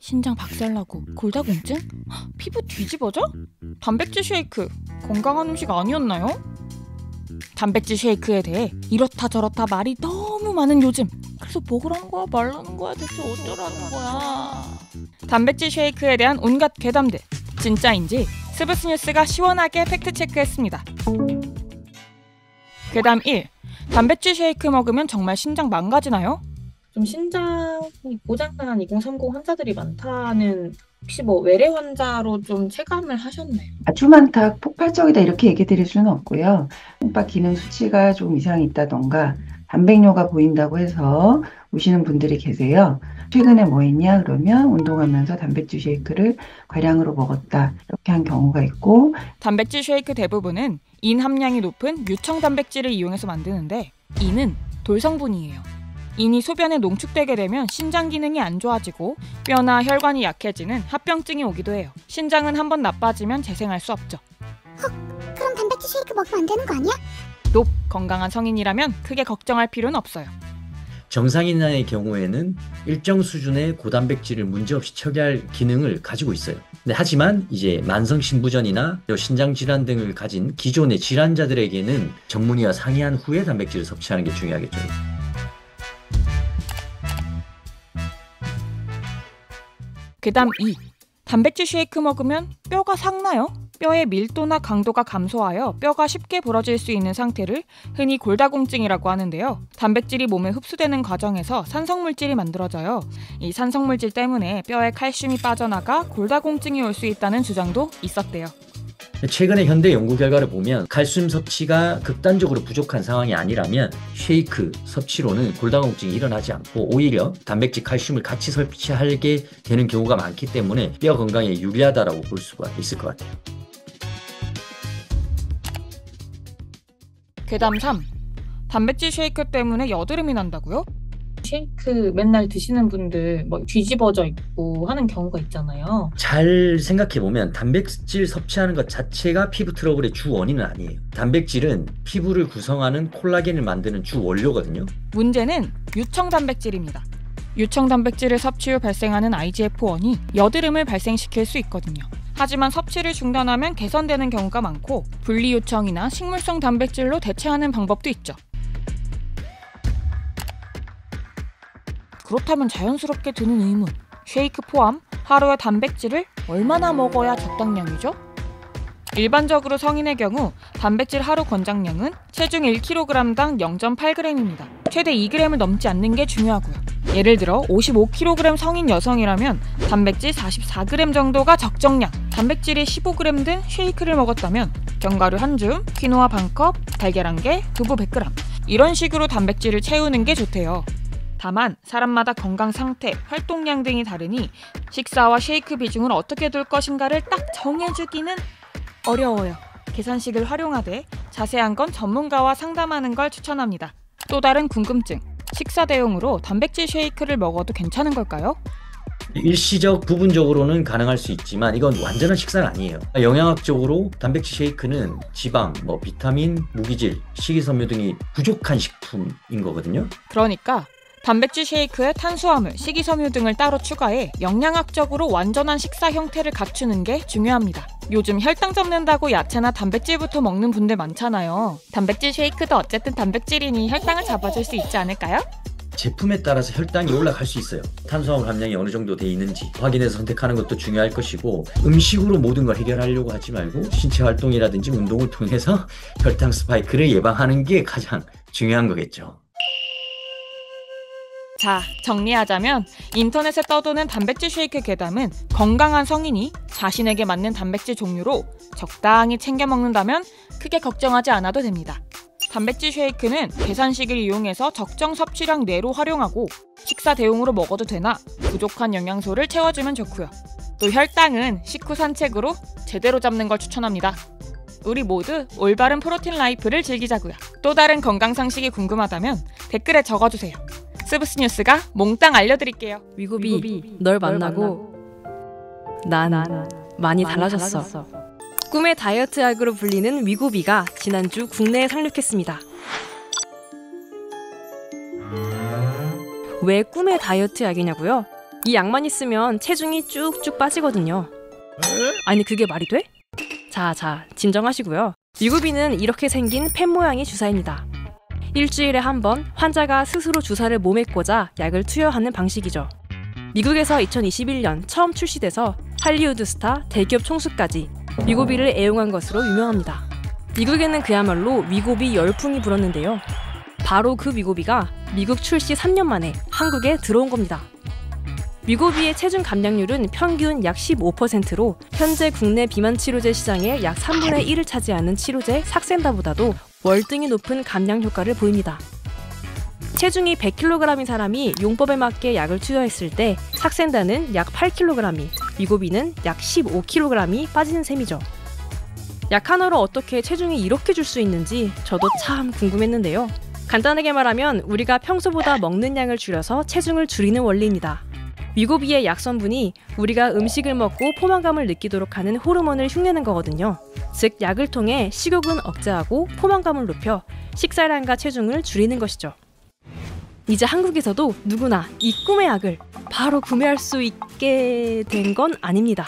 신장 박살나고 골다공증? 피부 뒤집어져? 단백질 쉐이크 건강한 음식 아니었나요? 단백질 쉐이크에 대해 이렇다 저렇다 말이 너무 많은 요즘. 그래서 먹으라는 거야 말라는 거야 대체 어쩌라는 거야. 단백질 쉐이크에 대한 온갖 괴담들 진짜인지 스브스 뉴스가 시원하게 팩트체크했습니다. 괴담 1. 단백질 쉐이크 먹으면 정말 신장 망가지나요? 좀 신장이 고장난 2030 환자들이 많다는 혹시 뭐 외래 환자로 좀 체감을 하셨나요? 아주 많다, 폭발적이다 이렇게 얘기 드릴 수는 없고요. 콩팥 기능 수치가 좀 이상이 있다던가 단백뇨가 보인다고 해서 오시는 분들이 계세요. 최근에 뭐 했냐 그러면 운동하면서 단백질 쉐이크를 과량으로 먹었다 이렇게 한 경우가 있고, 단백질 쉐이크 대부분은 인 함량이 높은 유청 단백질을 이용해서 만드는데 인은 돌성분이에요. 인이 소변에 농축되게 되면 신장 기능이 안 좋아지고 뼈나 혈관이 약해지는 합병증이 오기도 해요. 신장은 한번 나빠지면 재생할 수 없죠. 그럼 단백질 쉐이크 먹으면 안 되는 거 아니야? 건강한 성인이라면 크게 걱정할 필요는 없어요. 정상인의 경우에는 일정 수준의 고단백질을 문제없이 처리할 기능을 가지고 있어요. 하지만 이제 만성 신부전이나 신장 질환 등을 가진 기존의 질환자들에게는 전문의와 상의한 후에 단백질을 섭취하는 게 중요하겠죠. 괴담 2. 단백질 쉐이크 먹으면 뼈가 삭나요? 뼈의 밀도나 강도가 감소하여 뼈가 쉽게 부러질 수 있는 상태를 흔히 골다공증이라고 하는데요. 단백질이 몸에 흡수되는 과정에서 산성물질이 만들어져요. 이 산성물질 때문에 뼈에 칼슘이 빠져나가 골다공증이 올 수 있다는 주장도 있었대요. 최근의 현대 연구 결과를 보면 칼슘 섭취가 극단적으로 부족한 상황이 아니라면 쉐이크 섭취로는 골다공증이 일어나지 않고 오히려 단백질, 칼슘을 같이 섭취하게 되는 경우가 많기 때문에 뼈 건강에 유리하다고 볼 수가 있을 것 같아요. 괴담 3. 단백질 쉐이크 때문에 여드름이 난다고요? 쉐이크 맨날 드시는 분들 뭐 뒤집어져 있고 하는 경우가 있잖아요. 잘 생각해보면 단백질 섭취하는 것 자체가 피부 트러블의 주 원인은 아니에요. 단백질은 피부를 구성하는 콜라겐을 만드는 주 원료거든요. 문제는 유청 단백질입니다. 유청 단백질을 섭취 후 발생하는 IGF-1이 여드름을 발생시킬 수 있거든요. 하지만 섭취를 중단하면 개선되는 경우가 많고 분리유청이나 식물성 단백질로 대체하는 방법도 있죠. 그렇다면 자연스럽게 드는 의문, 쉐이크 포함 하루에 단백질을 얼마나 먹어야 적당량이죠? 일반적으로 성인의 경우 단백질 하루 권장량은 체중 1kg당 0.8g입니다. 최대 2g을 넘지 않는 게 중요하고요. 예를 들어 55kg 성인 여성이라면 단백질 44g 정도가 적정량, 단백질이 15g 든 쉐이크를 먹었다면 견과류 한 줌, 퀴노아 반컵, 달걀 1개, 두부 100g 이런 식으로 단백질을 채우는 게 좋대요. 다만 사람마다 건강 상태, 활동량 등이 다르니 식사와 쉐이크 비중을 어떻게 둘 것인가를 딱 정해주기는 어려워요. 계산식을 활용하되 자세한 건 전문가와 상담하는 걸 추천합니다. 또 다른 궁금증, 식사 대용으로 단백질 쉐이크를 먹어도 괜찮은 걸까요? 일시적 부분적으로는 가능할 수 있지만 이건 완전한 식사는 아니에요. 영양학적으로 단백질 쉐이크는 지방, 비타민, 무기질, 식이섬유 등이 부족한 식품인 거거든요. 그러니까 단백질 쉐이크에 탄수화물, 식이섬유 등을 따로 추가해 영양학적으로 완전한 식사 형태를 갖추는 게 중요합니다. 요즘 혈당 잡는다고 야채나 단백질부터 먹는 분들 많잖아요. 단백질 쉐이크도 어쨌든 단백질이니 혈당을 잡아줄 수 있지 않을까요? 제품에 따라서 혈당이 올라갈 수 있어요. 탄수화물 함량이 어느 정도 돼 있는지 확인해서 선택하는 것도 중요할 것이고, 음식으로 모든 걸 해결하려고 하지 말고 신체 활동이라든지 운동을 통해서 혈당 스파이크를 예방하는 게 가장 중요한 거겠죠. 자, 정리하자면 인터넷에 떠도는 단백질 쉐이크 괴담은 건강한 성인이 자신에게 맞는 단백질 종류로 적당히 챙겨 먹는다면 크게 걱정하지 않아도 됩니다. 단백질 쉐이크는 계산식을 이용해서 적정 섭취량 내로 활용하고 식사 대용으로 먹어도 되나 부족한 영양소를 채워주면 좋고요. 또 혈당은 식후 산책으로 제대로 잡는 걸 추천합니다. 우리 모두 올바른 프로틴 라이프를 즐기자고요. 또 다른 건강 상식이 궁금하다면 댓글에 적어주세요. 스브스 뉴스가 몽땅 알려드릴게요. 위굽이 널 만나고 난 많이 달라졌어. 꿈의 다이어트 약으로 불리는 위굽이가 지난주 국내에 상륙했습니다. 왜 꿈의 다이어트 약이냐고요? 이 약만 있으면 체중이 쭉쭉 빠지거든요. 아니 그게 말이 돼? 자, 진정하시고요. 위고비는 이렇게 생긴 펜 모양의 주사입니다. 일주일에 한 번 환자가 스스로 주사를 몸에 꽂아 약을 투여하는 방식이죠. 미국에서 2021년 처음 출시돼서 할리우드 스타, 대기업 총수까지 위고비를 애용한 것으로 유명합니다. 미국에는 그야말로 위고비 열풍이 불었는데요. 바로 그 위고비가 미국 출시 3년 만에 한국에 들어온 겁니다. 위고비의 체중 감량률은 평균 약 15%로 현재 국내 비만 치료제 시장의 약 3분의 1을 차지하는 치료제 삭센다보다도 월등히 높은 감량 효과를 보입니다. 체중이 100kg인 사람이 용법에 맞게 약을 투여했을 때 삭센다는 약 8kg이, 위고비는 약 15kg이 빠지는 셈이죠. 약 하나로 어떻게 체중이 이렇게 줄 수 있는지 저도 참 궁금했는데요. 간단하게 말하면 우리가 평소보다 먹는 양을 줄여서 체중을 줄이는 원리입니다. 위고비의 약성분이 우리가 음식을 먹고 포만감을 느끼도록 하는 호르몬을 흉내는 거거든요. 즉 약을 통해 식욕은 억제하고 포만감을 높여 식사량과 체중을 줄이는 것이죠. 이제 한국에서도 누구나 이 꿈의 약을 바로 구매할 수 있게 된 건 아닙니다.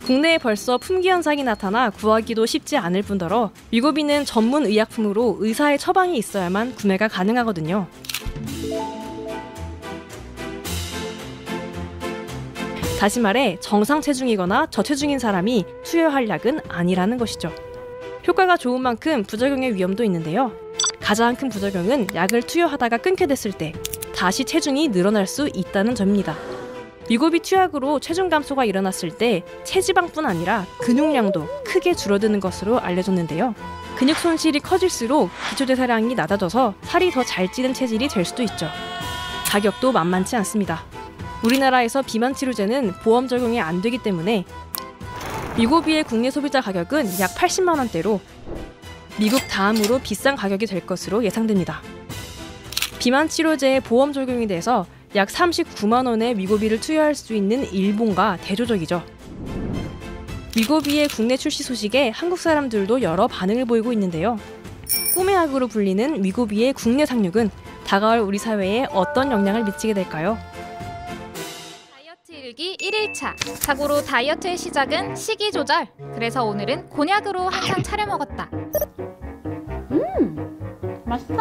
국내에 벌써 품귀 현상이 나타나 구하기도 쉽지 않을 뿐더러 위고비는 전문 의약품으로 의사의 처방이 있어야만 구매가 가능하거든요. 다시 말해 정상 체중이거나 저체중인 사람이 투여할 약은 아니라는 것이죠. 효과가 좋은 만큼 부작용의 위험도 있는데요. 가장 큰 부작용은 약을 투여하다가 끊게 됐을 때 다시 체중이 늘어날 수 있다는 점입니다. 위고비 투약으로 체중 감소가 일어났을 때 체지방뿐 아니라 근육량도 크게 줄어드는 것으로 알려졌는데요. 근육 손실이 커질수록 기초대사량이 낮아져서 살이 더 잘 찌는 체질이 될 수도 있죠. 가격도 만만치 않습니다. 우리나라에서 비만 치료제는 보험 적용이 안 되기 때문에 위고비의 국내 소비자 가격은 약 80만 원대로 미국 다음으로 비싼 가격이 될 것으로 예상됩니다. 비만 치료제의 보험 적용이 돼서 약 39만 원의 위고비를 투여할 수 있는 일본과 대조적이죠. 위고비의 국내 출시 소식에 한국 사람들도 여러 반응을 보이고 있는데요. 꿈의 약으로 불리는 위고비의 국내 상륙은 다가올 우리 사회에 어떤 영향을 미치게 될까요? 다이어트 일기 1일차. 자고로 다이어트의 시작은 식이 조절. 그래서 오늘은 곤약으로 한상 차려 먹었다. 맛있어.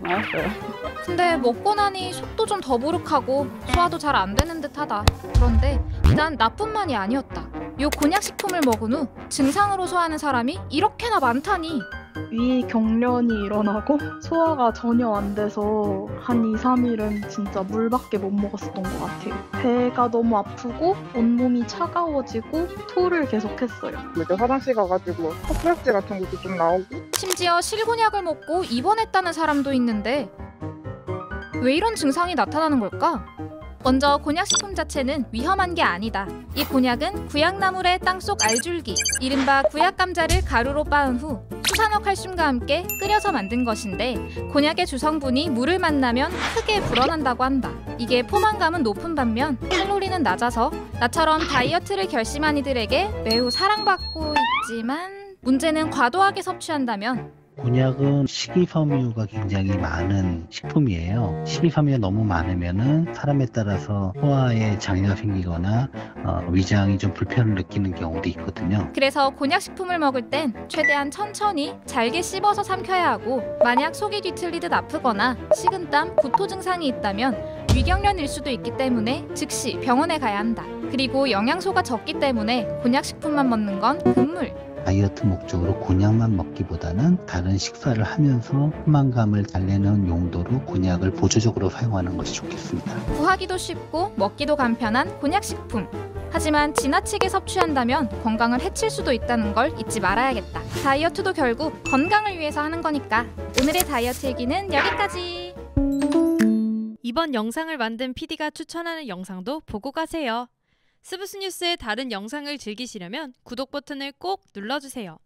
맛있어요. 근데 먹고 나니 속도 좀 더부룩하고 소화도 잘 안 되는 듯하다. 그런데 난 나뿐만이 아니었다. 요 곤약 식품을 먹은 후 증상으로 소화하는 사람이 이렇게나 많다니. 위 경련이 일어나고 소화가 전혀 안 돼서 한 2, 3일은 진짜 물밖에 못 먹었었던 것 같아요. 배가 너무 아프고 온몸이 차가워지고 토를 계속했어요. 이제 화장실 가가지고 헛구역질 같은 것도 좀 나오고. 심지어 실곤약을 먹고 입원했다는 사람도 있는데 왜 이런 증상이 나타나는 걸까? 먼저 곤약식품 자체는 위험한 게 아니다. 이 곤약은 구약나물의 땅속 알줄기, 이른바 구약감자를 가루로 빻은 후 수산화 칼슘과 함께 끓여서 만든 것인데 곤약의 주성분이 물을 만나면 크게 불어난다고 한다. 이게 포만감은 높은 반면 칼로리는 낮아서 나처럼 다이어트를 결심한 이들에게 매우 사랑받고 있지만 문제는 과도하게 섭취한다면 곤약은 식이섬유가 굉장히 많은 식품이에요. 식이섬유가 너무 많으면은 사람에 따라서 소화에 장애가 생기거나 위장이 좀 불편을 느끼는 경우도 있거든요. 그래서 곤약식품을 먹을 땐 최대한 천천히 잘게 씹어서 삼켜야 하고 만약 속이 뒤틀리듯 아프거나 식은땀, 구토 증상이 있다면 위경련일 수도 있기 때문에 즉시 병원에 가야 한다. 그리고 영양소가 적기 때문에 곤약식품만 먹는 건 금물. 다이어트 목적으로 곤약만 먹기보다는 다른 식사를 하면서 포만감을 달래는 용도로 곤약을 보조적으로 사용하는 것이 좋겠습니다. 구하기도 쉽고 먹기도 간편한 곤약식품. 하지만 지나치게 섭취한다면 건강을 해칠 수도 있다는 걸 잊지 말아야겠다. 다이어트도 결국 건강을 위해서 하는 거니까. 오늘의 다이어트 얘기는 여기까지. 이번 영상을 만든 PD가 추천하는 영상도 보고 가세요. 스브스 뉴스의 다른 영상을 즐기시려면 구독 버튼을 꼭 눌러주세요.